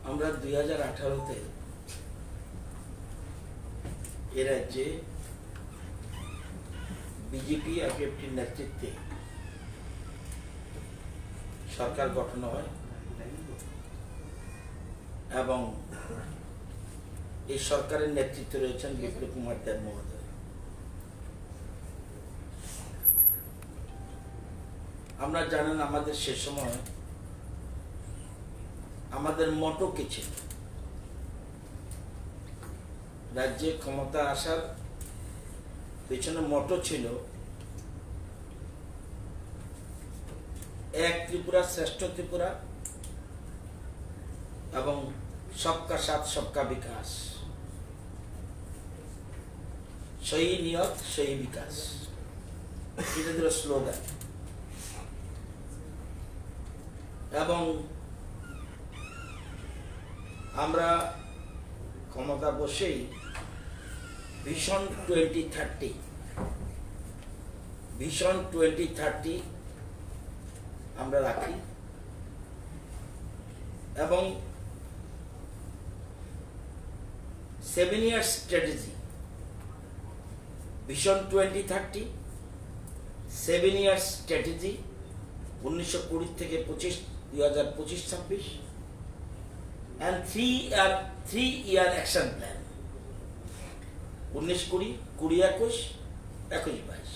আমরা 2018-তে এ রাজ্যে বিজেপি আইপিএফটির নেতৃত্বে সরকার গঠন হয় এবং এই সরকারের নেতৃত্বে রয়েছেন বিপ্লব কুমার দেব মহোদয়। আমরা জানেন আমাদের সে সময় আমাদের মটো কি ছিল, রাজ্যে ক্ষমতা আসার পেছনে মটো ছিল এক ত্রিপুরা শ্রেষ্ঠ ত্রিপুরা এবং সবকা সাথ সবকা বিকাশ, সহি নিয়ত সহি বিকাশ, এটা ছিল স্লোগান। এবং আমরা ক্ষমতা বসেই ভিশন 2030 আমরা রাখি এবং 7 years strategy, vision 2030, 7 years strategy 1920 থেকে 2025-26 and 3-year অ্যাকশন প্ল্যান 19-20, 20-21, 21-22।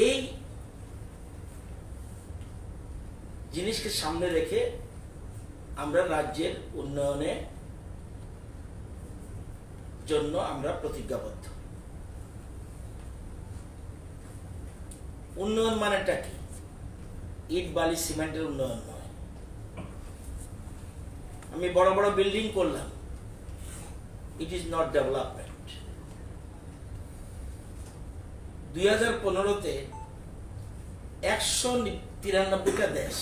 এই জিনিসকে সামনে রেখে আমরা রাজ্যের উন্নয়নের জন্য আমরা প্রতিজ্ঞাবদ্ধ। উন্নয়ন মানেটা কি? ইট বালি সিমেন্টের উন্নয়ন নয়। আমি বড় বড় বিল্ডিং করলাম, ইট ইজ নট ডেভেলপমেন্ট। 2015-তে 193টা দেশ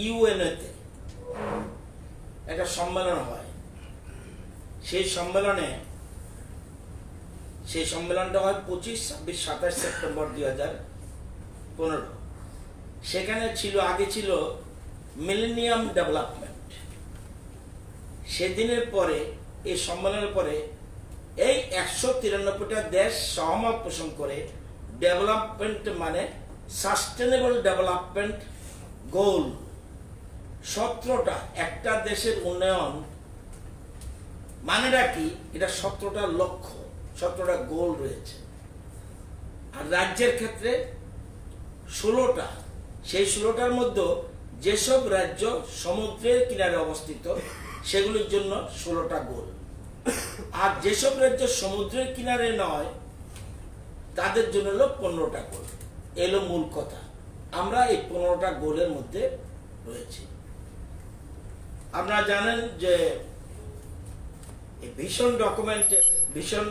ইউএনএতে একটা সম্মেলন হয়। সেই সম্মেলনটা হয় 25, 26, 27 সেপ্টেম্বর 2015। সেখানে আগে ছিল মিলেনিয়াম ডেভেলপমেন্ট। সেদিনের পরে, এই সম্মেলনের পরে এই 193টা দেশ সহমত পোষণ করে ডেভেলপমেন্ট মানে সাস্টেনেবল ডেভেলপমেন্ট গোল 17টা। একটা দেশের উন্নয়ন মানেটা কি? এটা 17টা লক্ষ্য, 17টা গোল রয়েছে। আর রাজ্যের ক্ষেত্রে 16টা। সেই 16টার মধ্যে যেসব রাজ্য সমুদ্রের কিনারে অবস্থিত সেগুলোর জন্য 16টা গোল, আর যেসব রাজ্য সমুদ্রের কিনারে নয় তাদের জন্য হলো 15টা গোল। এলো মূল কথা। আমরা এই 15টা গোলের মধ্যে রয়েছি। আপনারা জানেন যে এই ভিশন ডকুমেন্ট, ভিশন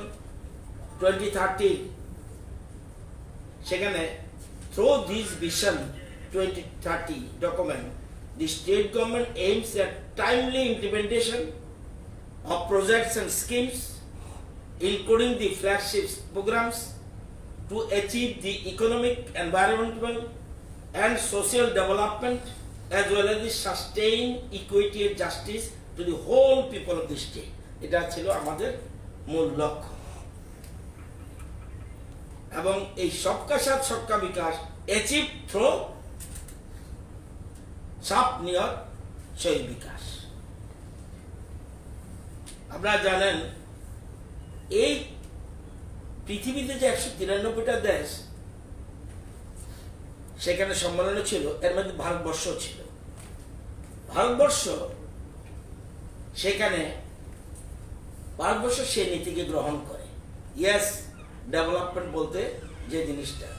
2030, সেখানে through this vision 2030 document, the state government aims at timely implementation of projects and schemes, including the flagship programs, to achieve the economic, environmental, and social development, as well as the sustained equity and justice to the whole people of the state. এটা ছিল আমাদের মূল লক্ষ্য। এবং এই সবকা সাথ সবকা বিকাশ অ্যাচিভ থ্রু সব নিয়ত সেই বিকাশ। আপনারা জানেন এই পৃথিবীতে যে 193টা দেশ সেখানে সম্মেলন ছিল, এর মধ্যে ভারতবর্ষ ছিল। ভারতবর্ষ সেই নীতিকে গ্রহণ করে, ইয়েস ডেভেলপমেন্ট বলতে যে জিনিসটা।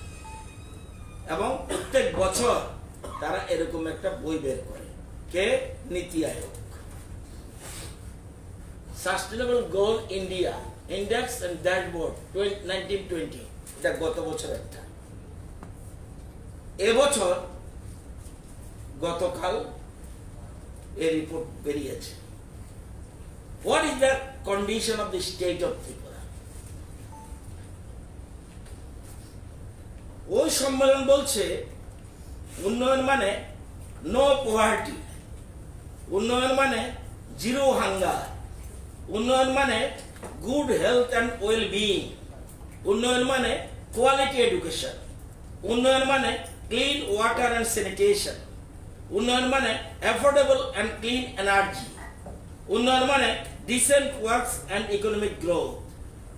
এবং প্রত্যেক বছর তারা এরকম একটা বই বের করে, কে? NITI Aayog. Sustainable goal India index and dashboard 1920, এটা গত বছর একটা। এবছর গতকাল এই রিপোর্ট বেরিয়েছে। What is the condition of the state of Tripura? ওই সম্মেলন বলছে উন্নয়ন মানে নো পভার্টি, উন্নয়ন মানে জিরো হাঙ্গার, উন্নয়ন মানে good health and well being, উন্নয়ন মানে কোয়ালিটি এডুকেশন, উন্নয়ন মানে ক্লিন ওয়াটার অ্যান্ড স্যানিটেশন, উন্নয়ন মানে অ্যাফোর্ডেবল অ্যান্ড ক্লিন এনার্জি, উন্নয়ন মানে decent works and economic growth,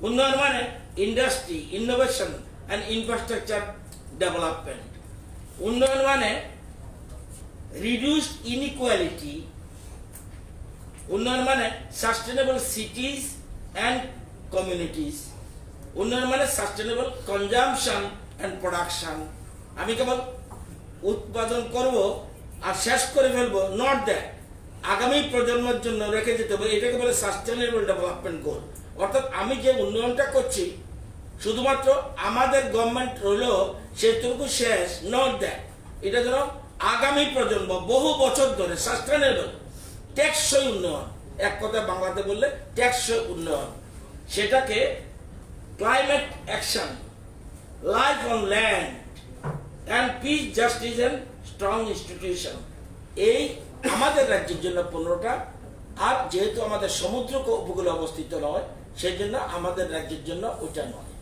উন্নয়ন মানে industry, innovation and infrastructure development, উন্নয়ন মানে রিডিউসড ইনইকুয়ালিটি, উন্নয়ন মানে সাস্টেনেবল সিটিজ অ্যান্ড কমিউনিটিজ, উন্নয়ন মানে সাস্টেনেবল কনজামশন অ্যান্ড প্রোডাকশন। আমি কেবল উৎপাদন করব আর শেষ করে ফেলবো, নট দ্যাট, আগামী প্রজন্মের জন্য রেখে যেতে হবে, এটাকে বলে সাস্টেনেবল ডেভেলপমেন্ট গোল। অর্থাৎ আমি যে উন্নয়নটা করছি শুধুমাত্র আমাদের গভর্নমেন্ট হলেও সেটুকু শেষ, নট দ্যাট, এটা যেন আগামী প্রজন্ম বহু বছর ধরে সাস্টেনেবল টেকসই উন্নয়ন, এক কথা বাংলাতে বললে টেকসই উন্নয়ন, সেটাকে climate action, life on land and piece, justice and strong institution, এই আমাদের রাজ্যের জন্য 15টা। আর যেহেতু আমাদের সমুদ্র উপকূলে অবস্থিত নয়, সেই জন্য আমাদের রাজ্যের জন্য ওটা নয়।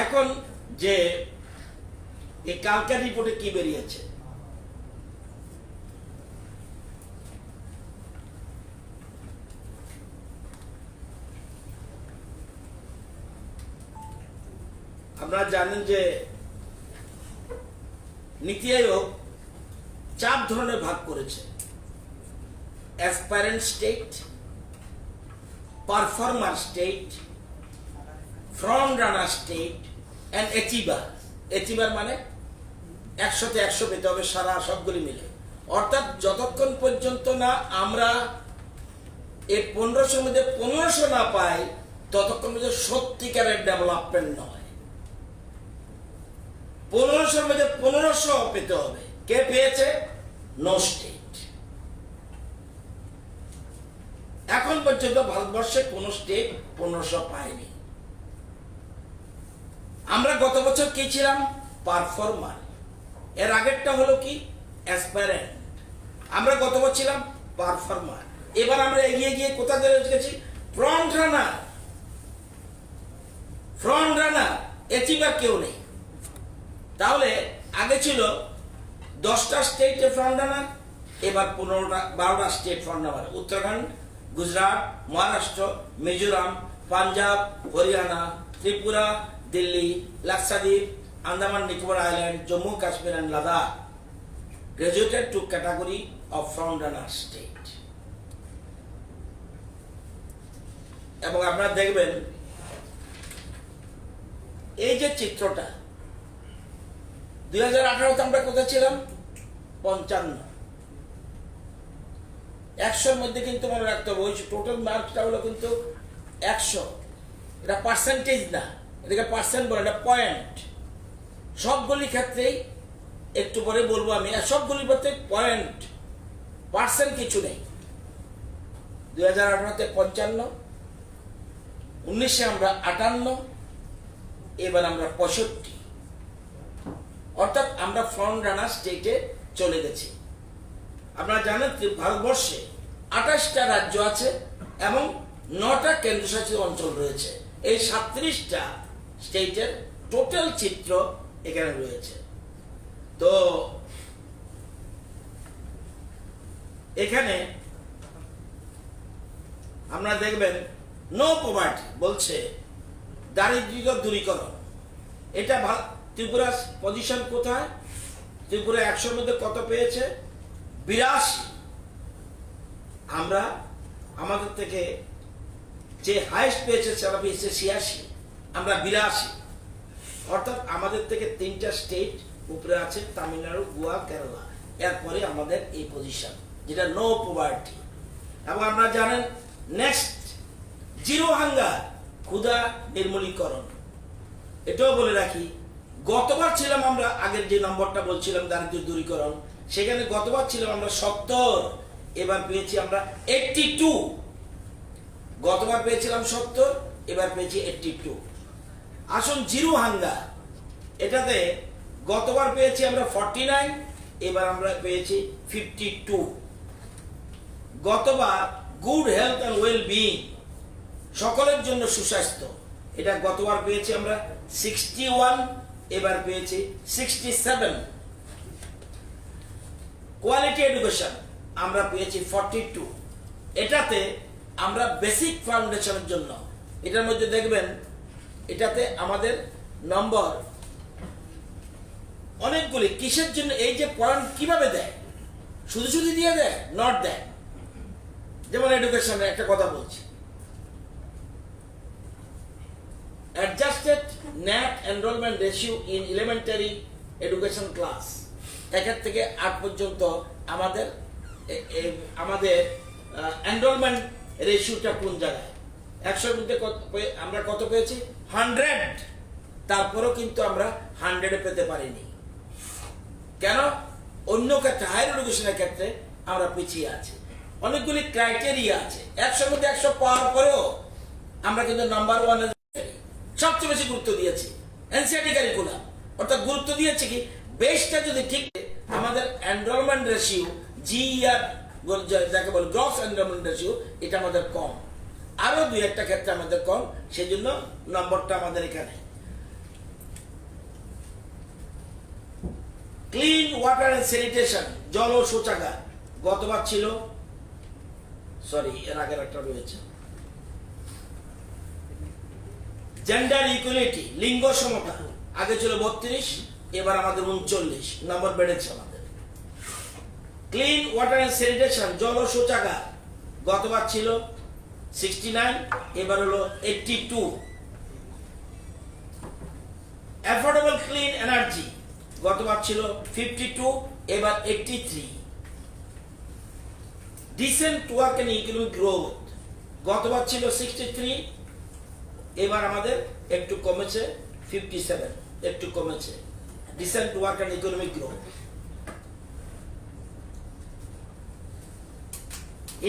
এখন যে এই কালকার রিপোর্টে কি বেরিয়েছে, আপনারা জানেন যে নীতি আয়োগ 4 ধরনের ভাগ করেছে: aspirant state, performer state, front runner state and achiever. Achiever মানে 100তে 100 পেতে হবে সারা সবগুলি মিলে। অর্থাৎ যতক্ষণ পর্যন্ত না আমরা এই 1500 মধ্যে 1500 না পাই, ততক্ষণ পর্যন্ত সত্যিকারের ডেভেলপমেন্ট নয়। 1500 মধ্যে 1500 পেতে হবে। কে পেয়েছে? No state. এখন পর্যন্ত ভারতবর্ষে কোন স্টেট 1500 পায়নি। আমরা গত বছর কি ছিলাম? পারফর্মার। এর আগেরটা হলো কি? অ্যাসপারেন্ট। আমরা গত বছর ছিলাম পারফর্মার। এবার আমরা এগিয়ে গিয়ে কোথা থেকে গেছি? Front runner. Front runner, achiever কেউ নেই। তাহলে আগে ছিল 10টা স্টেটে ফ্রন্ট রানার, এবার 12টা state front runner: Uttarakhand, Gujarat, Maharashtra, Mizoram, Punjab, Haryana, Tripura, Delhi, Lakshadweep, Andaman Nicobar island, Jammu Kashmir and Ladakh graduated to category of front runner state. এবং আপনারা দেখবেন এই যে চিত্রটা, 2018 আমরা কোথায় ছিলাম? 55। 100-র মধ্যে কিন্তু মনে রাখতে হবে, ওই টোটাল মার্কটা হলো কিন্তু 100। এটা পার্সেন্টেজ না, এটাকে পার্সেন্ট বলে, এটা পয়েন্ট। সবগুলি ক্ষেত্রেই একটু পরে বলবো আমি, সবগুলির মধ্যে পয়েন্ট, পার্সেন্ট কিছু নেই। 2018-তে 55, 19-এ আমরা 58, এবার আমরা 65। অর্থাৎ আমরা ফ্রন্ট রানার স্টেটে চলে গেছি। আপনারা জানেন ভারতবর্ষে 28টা রাজ্য আছে এবং 9টা কেন্দ্রশাসিত অঞ্চল রয়েছে। এই 37টা স্টেটের টোটাল চিত্র এখানে রয়েছে। তো এখানে আমরা দেখবেন নো পভার্টি বলছে, দারিদ্র্য দূরীকরণ। এটা ত্রিপুরার পজিশন কোথায়? ত্রিপুরা 100-র মধ্যে কত পেয়েছে? 82। আমরা আমাদের থেকে যে হাইস্ট পেয়েছে সেটা পেয়েছে 86, আমরা 82। অর্থাৎ আমাদের থেকে 3টা স্টেট উপরে আছে, তামিলনাড়ু, গোয়া, কেরালা। এরপরে আমাদের এই পজিশন, যেটা নো পভার্টি। এবং আপনারা জানেন নেক্সট জিরো হাঙ্গার, ক্ষুধা নির্মূলীকরণ। এটাও বলে রাখি, গতবার ছিলাম আমরা, আগের যে নম্বরটা বলছিলাম দারিদ্র্য দূরীকরণ, সেখানে গতবার ছিলাম আমরা 70, এবার পেয়েছি আমরা 82। গতবার পেয়েছিলাম 70, এবার পেয়েছি 82। আসুন জিরো হাঙ্গার, এটাতে গতবার পেয়েছি আমরা 49, এবার আমরা পেয়েছি 52। গতবার good health and well being, সকলের জন্য সুস্বাস্থ্য, এটা গতবার পেয়েছি আমরা 61, এবার পেয়েছি 67। কোয়ালিটি এডুকেশন আমরা পেয়েছি 42। এটাতে আমরা বেসিক ফাউন্ডেশনের জন্য, এটার মধ্যে দেখবেন এটাতে আমাদের নম্বর অনেকগুলি, কিসের জন্য, এই যে পড়ান কিভাবে দেয়, শুধু শুধু দিয়ে দেয়, নট দেয়। যেমন এডুকেশনের একটা কথা বলছি, adjusted NAT enrolment ratio in elementary education class, 1 থেকে 8 পর্যন্ত আমাদের এনরোলমেন্ট রেশিওটা কোন জায়গায়, 100-এর মধ্যে আমরা কত পেয়েছি? 100। তারপরেও কিন্তু আমরা 100-এ পেতে পারিনি। কেন? অন্য ক্ষেত্রে, হায়ার এডুকেশনের ক্ষেত্রে আমরা পিছিয়ে আছি। অনেকগুলি ক্রাইটেরিয়া আছে, 100-এর মধ্যে 100 পাওয়ার পরেও আমরা কিন্তু নাম্বার 1 সবচেয়ে বেশি গুরুত্ব দিয়েছি এনসিইআরটি কারিকুলাম, অর্থাৎ গুরুত্ব দিয়েছে কি, বেসটা যদি ঠিক, আমাদের এনরোলমেন্ট রেশিও GER যাকে বলে গ্রস এনরোলমেন্ট রেশিও, এটা আমাদের কম, আরো 2-1টা ক্ষেত্রে আমাদের কম, সেই জন্য নম্বরটা আমাদের এখানে। ক্লিন ওয়াটার এন্ড স্যানিটেশন, জল ও শৌচাগার, গতবার ছিল, সরি এর আগের একটা রয়েছে, জেন্ডার ইকুয়ালিটি, লিঙ্গ সমতা, আগে ছিল 32, এবার আমাদের 39 নম্বর বেড়েছে আমাদের। ক্লিন ওয়াটার এন্ড স্যানিটেশন, জল ও শৌচাগার, গতবার ছিল 69, এবার হলো 82। অ্যাফোর্ডেবল ক্লিন এনার্জি, গতবার ছিল 52, এবার 83। Decent work and economic growth, গতবার ছিল 63, এবার আমাদের একটু কমেছে 57, একটু কমেছে। Decent work and economic growth.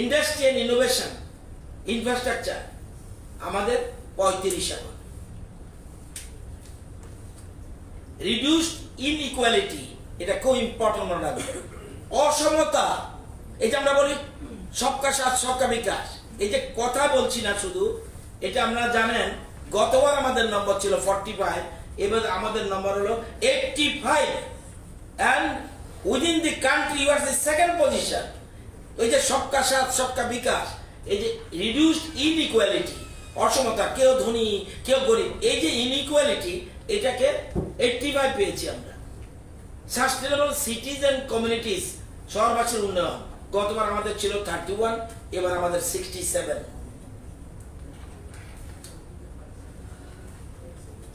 Industry and innovation, infrastructure, আমাদের 35 এখন। রিডিউসড ইনইকুয়ালিটি, এটা খুব ইম্পর্টেন্ট মনে রাখবেন। অসমতা, এই যে আমরা বলি সবকা সাথ সবকা বিকাশ, এই যে কথা বলছি না শুধু, এটা আপনারা জানেন গতবার আমাদের নম্বর ছিল 45, এবার আমাদের নম্বর হলো 85, and within the country you are the second position। ওই যে সবকা সাথ সবকা বিকাশ, এই যে রিডিউসড ইনইকুয়ালিটি, অসমতা, কেউ ধনী কেউ গরিব, এই যে ইনইকুয়ালিটি, এটাকে 85 পেয়েছি আমরা। সাস্টেনেবল সিটিজ এন্ড কমিউনিটিস, শহরবাসীর উন্নয়ন, গতবার আমাদের ছিল 31, এবার আমাদের 67।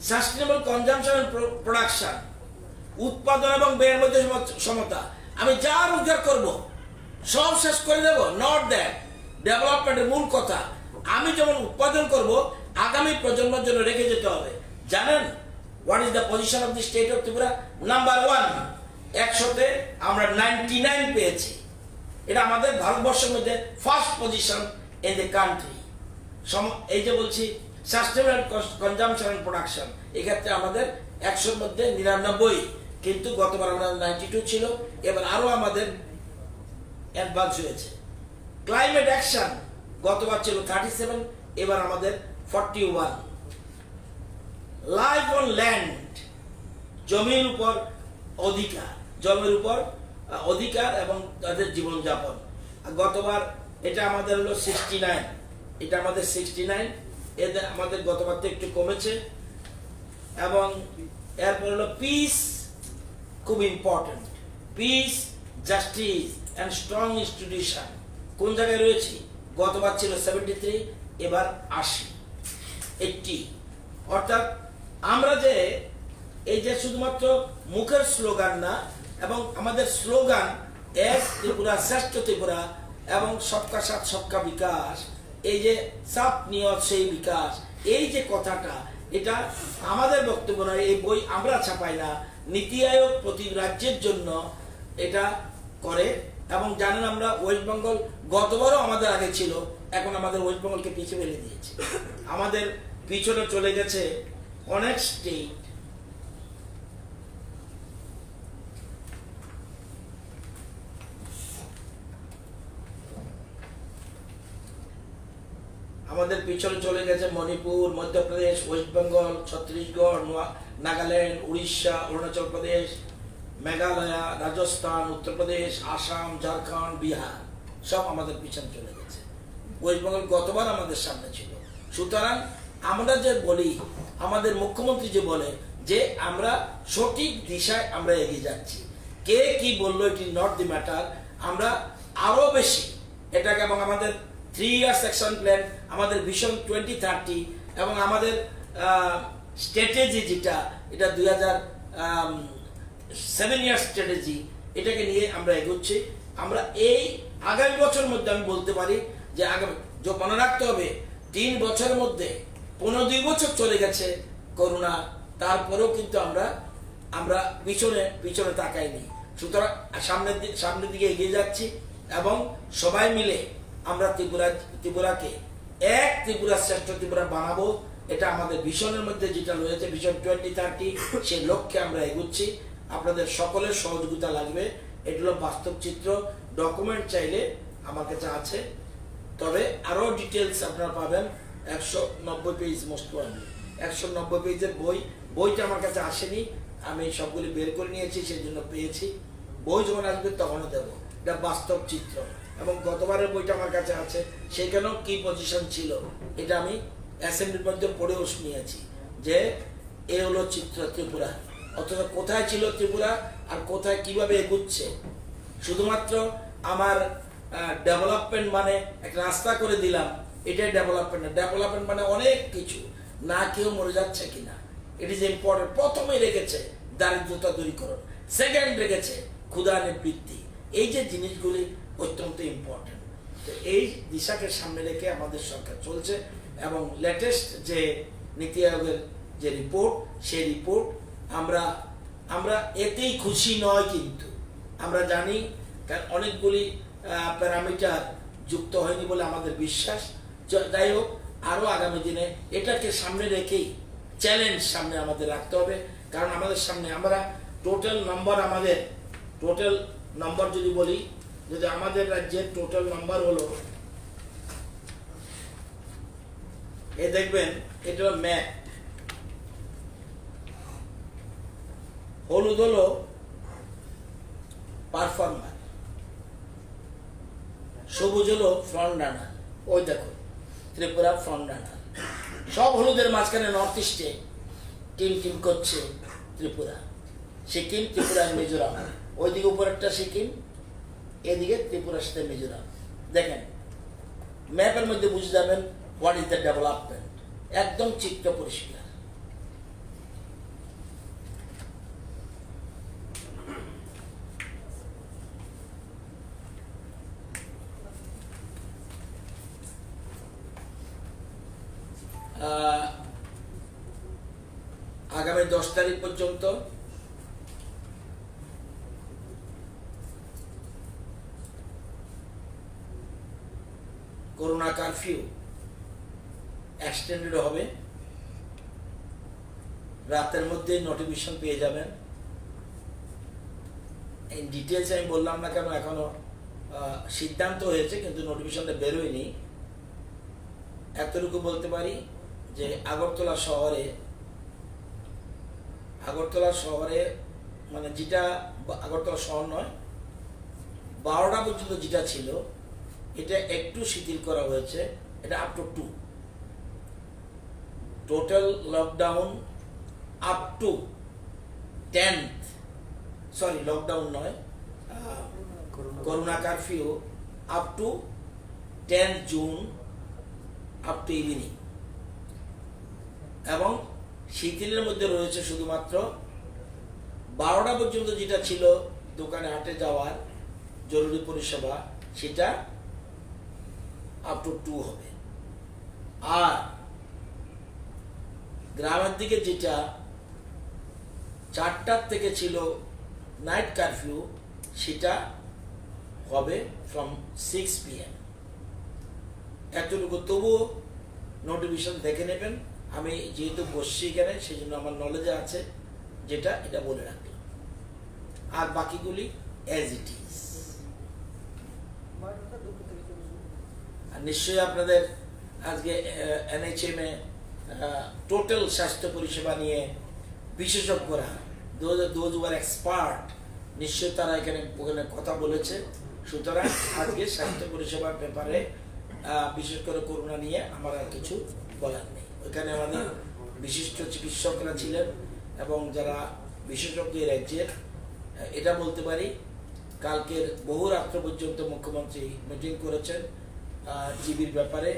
সাস্টেনেবল কনজাম্পশন এন্ড প্রোডাকশন, উৎপাদন এবং ব্যয়ের মধ্যে সমতা, আমি যা রোজগার করব সব শেষ করে দেব, নট দ্যাট। ডেভেলপমেন্টের মূল কথা, আমি যেমন উৎপাদন করব আগামী প্রজন্মের জন্য রেখে যেতে হবে। জানেন what is the position of the state of Tripura? Number 1, 100-তে আমরা 99 পেয়েছি। এটা আমাদের ভারতবর্ষের মধ্যে first position in the country. এই যে বলছি সাস্টেনেবল কনজাম্পশন এন্ড প্রোডাকশন, এক্ষেত্রে আমাদের 100-এর মধ্যে 99, কিন্তু গতবার আমরা 92 ছিল, এবার আরো আমাদের অ্যাডভান্স হয়েছে। ক্লাইমেট অ্যাকশন, গতবার ছিল 37, এবার আমাদের 41। লাইফ অন ল্যান্ড, জমির উপর অধিকার, জমির উপর অধিকার এবং তাদের জীবনযাপন, গতবার এটা আমাদের হলো 69, এটা আমাদের 69, এদের আমাদের গতবার থেকে একটু কমেছে। এবং এরপর হলো পিস, খুব important, piece, justice and strong institution, কোন জায়গায় রয়েছে? গতবার ছিল 73, এবার 80। অর্থাৎ আমরা যে এই যে শুধুমাত্র মুখের স্লোগান না, এবং আমাদের স্লোগান এক ত্রিপুরা শ্রেষ্ঠ ত্রিপুরা এবং সবকা সাথ সবকা বিকাশ, এই যে সাপ নিয়ত সেই বিকাশ, এই যে কথাটা, এটা আমাদের বক্তব্য নয়, এই বই আমরা ছাপাই না, নীতি আয়োগ প্রতি রাজ্যের জন্য এটা করে। এবং জানেন আমরা ওয়েস্ট বেঙ্গল গতবারও আমাদের আগে ছিল, এখন আমাদের ওয়েস্ট বেঙ্গলকে পিছিয়ে ফেলে দিয়েছে, আমাদের পিছনে চলে গেছে অনেক স্টেট। আমাদের পিছনে চলে গেছে মণিপুর, মধ্যপ্রদেশ, ওয়েস্ট বেঙ্গল, ছত্তিশগড়, নাগাল্যান্ড, উড়িষ্যা, অরুণাচল প্রদেশ, মেঘালয়, রাজস্থান, উত্তরপ্রদেশ, আসাম, ঝাড়খণ্ড, বিহার সব আমাদের পিছনে চলে গেছে। ওয়েস্ট বেঙ্গল গতবার আমাদের সামনে ছিল। সুতরাং আমরা যে বলি, আমাদের মুখ্যমন্ত্রী যে বলে যে আমরা সঠিক দিশায় আমরা এগিয়ে যাচ্ছি, কে কি বললো it is not the matter, আমরা আরো বেশি এটাকে, এবং আমাদের 3 ইয়ার্স অ্যাকশন প্ল্যান, আমাদের ভিশন 2030 এবং আমাদের স্ট্র্যাটেজি যেটা, এটা 2007 ইয়ার্স স্ট্র্যাটেজি, এটাকে নিয়ে আমরা এগোচ্ছি। আমরা এই আগামী বছরের মধ্যে আমি বলতে পারি যে আগামী, যে মনে রাখতে হবে 3 বছরের মধ্যে 15-2 বছর চলে গেছে করোনা, তারপরেও কিন্তু আমরা পিছনে তাকাইনি। সুতরাং সামনের দিকে এগিয়ে যাচ্ছি এবং সবাই মিলে আমরা ত্রিপুরাকে এক ত্রিপুরা শ্রেষ্ঠ ত্রিপুরা বানাবো। এটা আমাদের ভিশনের মধ্যে যেটা রয়েছে, ভিশন 2030, সেই লক্ষ্যে আমরা এগোচ্ছি। আপনাদের সকলের সহযোগিতা লাগবে। এগুলো বাস্তব চিত্র, ডকুমেন্ট চাইলে আমার কাছে আছে, তবে আরো ডিটেলস আপনারা পাবেন। 190 পেজ, মোস্ট প্রবাবলি 190 পেজের বইটা আমার কাছে আসেনি, আমি সবগুলি বের করে নিয়েছি, সেই জন্য পেয়েছি। বই যখন আসবে তখনও দেবো। এটা বাস্তব চিত্র, এবং গতবারের বইটা আমার কাছে আছে, সেখানেও কি পজিশন ছিল এটা আমি অ্যাসেম্বলির মধ্যে পড়েও নিয়েছি, যে এ হলো চিত্র ত্রিপুরা, অথচ কোথায় ছিল ত্রিপুরা আর কোথায় কিভাবে এগুচ্ছে। শুধুমাত্র আমার ডেভেলপমেন্ট মানে একটা রাস্তা করে দিলাম, এটাই ডেভেলপমেন্ট না। ডেভেলপমেন্ট মানে অনেক কিছু, না কেউ মরে যাচ্ছে কিনা, ইট ইজ ইম্পর্টেন্ট। প্রথমে রেখেছে দারিদ্রতা দূরীকরণ, সেকেন্ড রেখেছে ক্ষুধা নিবৃত্তি। এই যে জিনিসগুলি অত্যন্ত ইম্পর্টেন্ট। তো এই দিশাকে সামনে রেখে আমাদের সরকার চলছে, এবং লেটেস্ট যে নীতি আয়োগের যে রিপোর্ট, সেই রিপোর্ট আমরা এতেই খুশি নয়, কিন্তু আমরা জানি কারণ অনেকগুলি প্যারামিটার যুক্ত হয়নি বলে আমাদের বিশ্বাস। যাই হোক, আরো আগামী দিনে এটাকে সামনে রেখেই চ্যালেঞ্জ সামনে আমাদের রাখতে হবে, কারণ আমাদের সামনে আমরা টোটাল নাম্বার যদি বলি, যদি আমাদের রাজ্যের টোটাল নাম্বার হলো, এ দেখবেন এটা ম্যাপ, হলুদ হলো পারফর্মার, সবুজ হলো ফ্রন্ট রানার। ওই দেখো ত্রিপুরা ফ্রন্ট রানার, সব হলুদের মাঝখানে নর্থ ইস্টে টিম করছে ত্রিপুরা, সিকিম, ত্রিপুরা, মিজোরাম। ওইদিকে উপরেরটা সিকিম, এদিকে ত্রিপুরার সাথে মিজোরাম। দেখেন ম্যাপের মধ্যে বুঝে যাবেন হোয়াট ইজ দ্য ডেভেলপমেন্ট, একদম চিত্র পরিষ্কার। আগামী 10 তারিখ পর্যন্ত করোনা কারফিউ এক্সটেন্ডেড হবে, রাতের মধ্যে নোটিফিকেশন পেয়ে যাবেন। এই ডিটেলস আমি বললাম না কেন, এখনো সিদ্ধান্ত হয়েছে কিন্তু নোটিফিকেশনটা বেরোয়নি। এতটুকু বলতে পারি যে আগরতলা শহরে মানে যেটা আগরতলা শহর নয়, 12টা পর্যন্ত যেটা ছিল এটা একটু শিথিল করা হয়েছে, এটা up to 2। Total lockdown up to 10th, sorry lockdown নয়, corona curfew up to 10 June up to evening. এবং শিথিলের মধ্যে রয়েছে শুধুমাত্র 12টা পর্যন্ত যেটা ছিল দোকানে হাটে যাওয়ার জরুরি পরিষেবা, সেটা আপ টু 2 হবে। আর গ্রামের দিকে যেটা 4টার থেকে ছিল নাইট কারফিউ, সেটা হবে ফ্রম 6 PM। এতটুকু, তবুও নোটিফিকেশন দেখে নেবেন। আমি যেহেতু বসছি এখানে, সেই জন্য আমার নলেজে আছে, যেটা এটা বলে রাখলাম। আর বাকিগুলি অ্যাজ ইট ইজ। আর নিশ্চয়ই আপনাদের আজকে NHM এ টোটাল স্বাস্থ্য পরিষেবা নিয়ে বিশেষজ্ঞরা দোজ ওয়ার এক্সপার্ট নিশ্চয়ই তারা এখানে কথা বলেছে। সুতরাং আজকে স্বাস্থ্য পরিষেবার ব্যাপারে বিশেষ করে করোনা নিয়ে আমার আর কিছু বলার নেই। ওইখানে আমাদের বিশিষ্ট চিকিৎসকরা ছিলেন এবং যারা বিশেষজ্ঞ রাজ্যের, এটা বলতে পারি কালকের বহু রাত্র পর্যন্ত মুখ্যমন্ত্রী মিটিং করেছেন জিবির ব্যাপারে,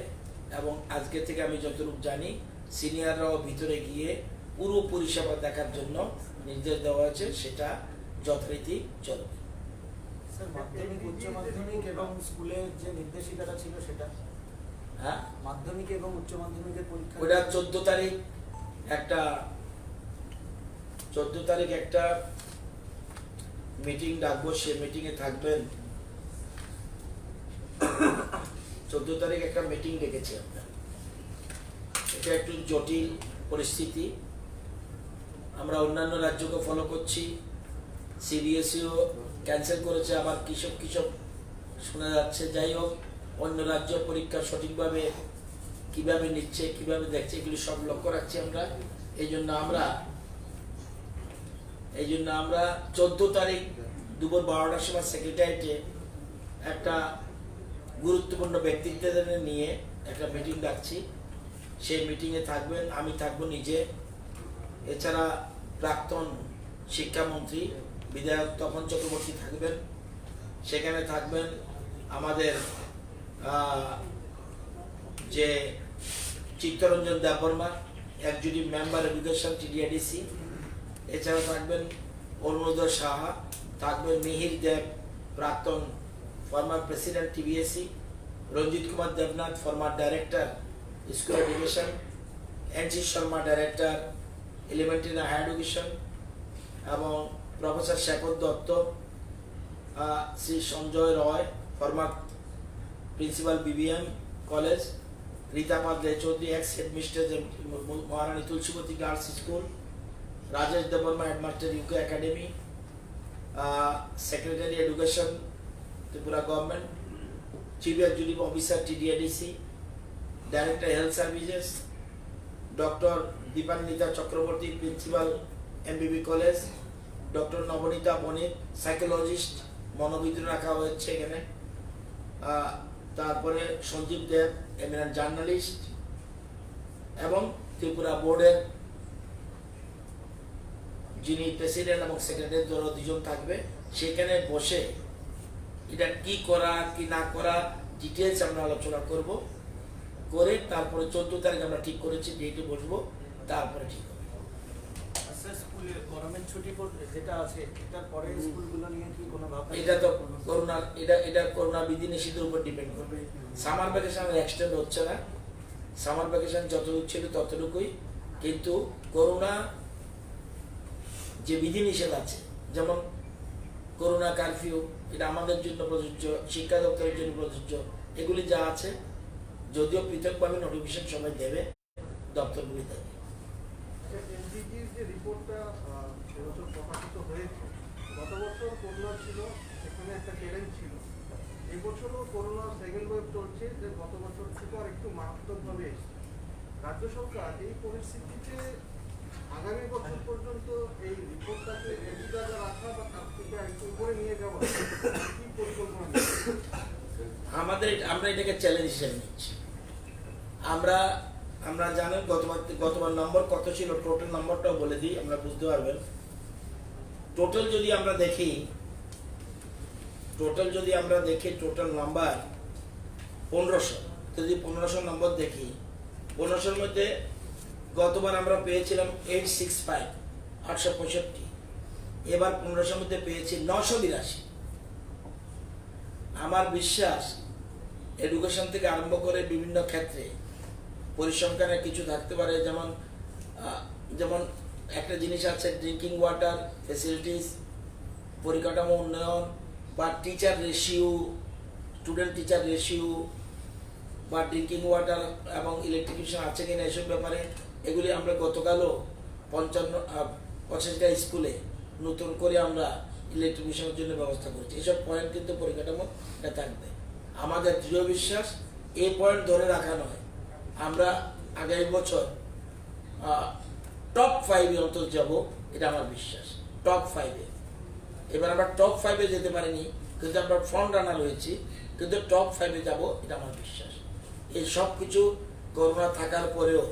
এবং আজকে থেকে আমি যতটুকু জানি সিনিয়ররাও ভিতরে গিয়ে পুরো পরিষেবা দেখার জন্য নির্দেশ দেওয়া হয়েছে, সেটা যথারীতি চলবে। স্যার, মাধ্যমিক উচ্চ মাধ্যমিক এবং স্কুলের যে নির্দেশিকাটা ছিল সেটা, হ্যাঁ, মাধ্যমিক এবং উচ্চ মাধ্যমিকের পরীক্ষা ওটা 14 তারিখ একটা মিটিং ডাকবো, সে মিটিংয়ে থাকবেন। 14 তারিখ একটা মিটিং ডেকেছি আমরা। এটা একটু জটিল পরিস্থিতি, আমরা অন্যান্য রাজ্যকে ফলো করছি। CBSEও ক্যান্সেল করেছে, আবার কিসব শোনা যাচ্ছে। যাই হোক, অন্য রাজ্য পরীক্ষা সঠিকভাবে কিভাবে নিচ্ছে, কিভাবে দেখছে, এগুলি সব লক্ষ্য রাখছি আমরা। এই জন্য আমরা 14 তারিখ দুপুর 12টার সময় সেক্রেটারিয়েটে একটা গুরুত্বপূর্ণ ব্যক্তিত্বদের নিয়ে একটা মিটিং ডাকছি। সেই মিটিংয়ে থাকবেন, আমি থাকবো নিজে, এছাড়া প্রাক্তন শিক্ষামন্ত্রী বিধায়ক তপন চক্রবর্তী থাকবেন, সেখানে থাকবেন আমাদের যে Chittaranjan Debbarma, executive member education TDIDC, এছাড়া থাকবেন অরুণোদয় সাহা, থাকবেন মিহির দেব, প্রাক্তন former president TBSE, Ranjit Kumar Debnath, former director school education, NC Sharma, director elementary higher education, এবং professor Shekhar Dutta, Shri Sanjay Roy, former principal BBM college, Ritapada Chowdhury, ex headmistress Maharani Tulsibati girls school, Rajesh Debbarma, headmaster UK academy, secretary education Tripura government, chief executive officer TDIDC, director health services, doctor Dipanwita Chakraborty, principal MBB college, doctor Nabanita Banik, psychologist, মনোবিদ রাখা হয়েছে এখানে, তারপরে সঞ্জীব দেব, eminent journalist, এবং ত্রিপুরা বোর্ডের যিনি president এবং secretary দুজন থাকবে। সেখানে বসে এটা কি করা কি না করা ডিটেলস আমরা আলোচনা করব, করে তারপরে 14 তারিখ আমরা ঠিক করেছি ডেটে বসবো, তারপরে ঠিক হবে। স্যার, স্কুলে গরমের ছুটি যেটা আছে এটার পরে স্কুলগুলো নিয়ে কি কোনো ভাবনা? এটা তো এটা করোনা বিধিনিষেধের উপর ডিপেন্ড করবে। সামার ভ্যাকেশন এক্সটেন্ড হচ্ছে না, সামার ভ্যাকেশন যতটুকু ছিল ততটুকুই, কিন্তু করোনা যে বিধিনিষেধ আছে, যেমন করোনা কারফিউ, এটা আমাদের জন্য প্রযোজ্য, শিক্ষা দপ্তরের জন্য প্রযোজ্য, এগুলি যা আছে যদিও পৃথকভাবে নোটিফিকেশন সময় দেবে দপ্তরগুলি দেবে। এনজিটির যে রিপোর্টটা এবছর প্রকাশিত হয়েছে, গত বছর করোনা ছিল, সেখানে একটা চ্যালেঞ্জ ছিল। এই বছরও করোনা সেকেন্ড ওয়েভ চলছে, যে গত বছর থেকে আর একটু মারাত্মকভাবে এসেছে। রাজ্য সরকার এই পরিস্থিতিতে আগামী বছর পর্যন্ত এই রিপোর্টটাকে একই জায়গায় রাখা বা তার থেকে একটু উপরে নিয়ে যাওয়া কি পরিকল্পনা? আমরা এটাকে চ্যালেঞ্জ হিসেবে নিচ্ছি। আমরা জানেন গতবার নম্বর কত ছিল, টোটাল নম্বরটাও বলে দিই, আমরা বুঝতে পারবেন। টোটাল যদি আমরা দেখি টোটাল নাম্বার 1500, যদি 1500 নম্বর দেখি, 1500-র মধ্যে গতবার আমরা পেয়েছিলাম 865, এবার 1500-র মধ্যে পেয়েছি 982। আমার বিশ্বাস এডুকেশন থেকে আরম্ভ করে বিভিন্ন ক্ষেত্রে পরিসংখ্যানে কিছু থাকতে পারে, যেমন একটা জিনিস আছে ড্রিঙ্কিং ওয়াটার ফেসিলিটিস, পরিকাঠামো উন্নয়ন, বা teacher ratio, student teacher ratio, বা ড্রিঙ্কিং ওয়াটার এবং ইলেকট্রিফিকেশন আছে কিনা এসব ব্যাপারে। এগুলি আমরা গতকালও 85টা স্কুলে নতুন করে আমরা ইলেকট্রিফিকেশনের জন্য ব্যবস্থা করেছি। এসব পয়েন্ট কিন্তু পরিকাঠামো থাকবে। আমাদের দৃঢ় বিশ্বাস এই পয়েন্ট ধরে রাখা নয়, আমরা আগামী বছর টপ 5-এ অন্তত যাব, এটা আমার বিশ্বাস। টপ 5-এ, এবার আমরা টপ 5-এ যেতে পারিনি, কিন্তু আমরা ফ্রন্ট রানার হয়েছি, কিন্তু টপ 5-এ যাব, এটা আমার বিশ্বাস। এই সব কিছু করোনা থাকার পরেও,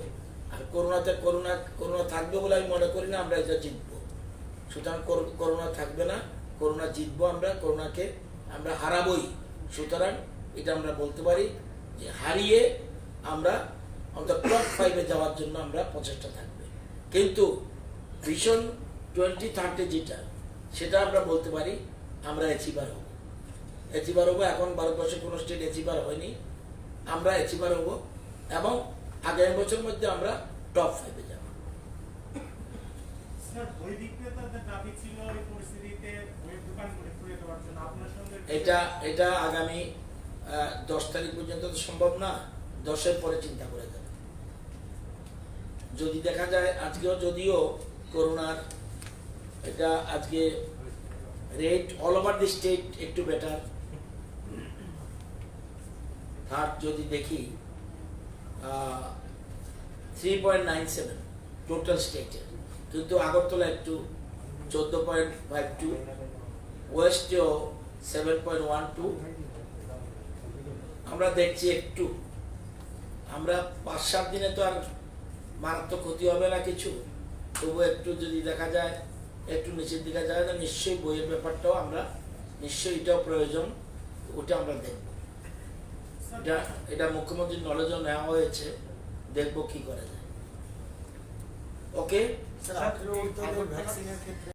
আর করোনা থাকবে বলে আমি মনে করি না আমরা এটা জিতবো। সুতরাং করোনা থাকবে না, করোনা জিতবো আমরা, করোনাকে আমরা হারাবোই। সুতরাং এটা আমরা বলতে পারি যে হারিয়ে আমরা অন্তত টপ 5-এ যাওয়ার জন্য আমরা প্রচেষ্টা থাকবে। কিন্তু ভিশন 2030 যেটা, সেটা আমরা বলতে পারি আমরা অ্যাচিভার হব। এখন ভারতবর্ষে কোনো স্টেট অ্যাচিভার হয়নি, আমরা অ্যাচিভার হব এবং আগামী বছরের মধ্যে আমরা টপ 5-এ যাব। স্যার, বই বিক্রেতাদের দাবি ছিল এই পরিস্থিতিতে বইয়ের দোকানগুলো খুলে দেওয়ার জন্য, আপনার সঙ্গে এটা আগামী 10 তারিখ পর্যন্ত তো সম্ভব না, 10-এর পরে চিন্তা করে দেবে। যদি দেখা যায় আজকেও যদিও করোনার এটা আজকে rate all over the state একটু বেটার, থার্ড যদি দেখি 3.97 টোটাল স্টেটের, কিন্তু আগরতলা একটু 14.52, ওয়েস্টেও 7.12। আমরা দেখছি একটু, আমরা 5-7 দিনে তো আর মারাত্মক ক্ষতি হবে না কিছু, তবু একটু যদি দেখা যায় একটু নিচের দিকে যায় না, নিশ্চয়ই বইয়ের ব্যাপারটাও আমরা নিশ্চয়ই এটাও প্রয়োজন, ওটা আমরা দেখব। এটা মুখ্যমন্ত্রীর নলেজও নেওয়া হয়েছে, দেখব কি করা যায়। ওকে স্যার 18 ঊর্ধ্বদের ভ্যাকসিনের ক্ষেত্রে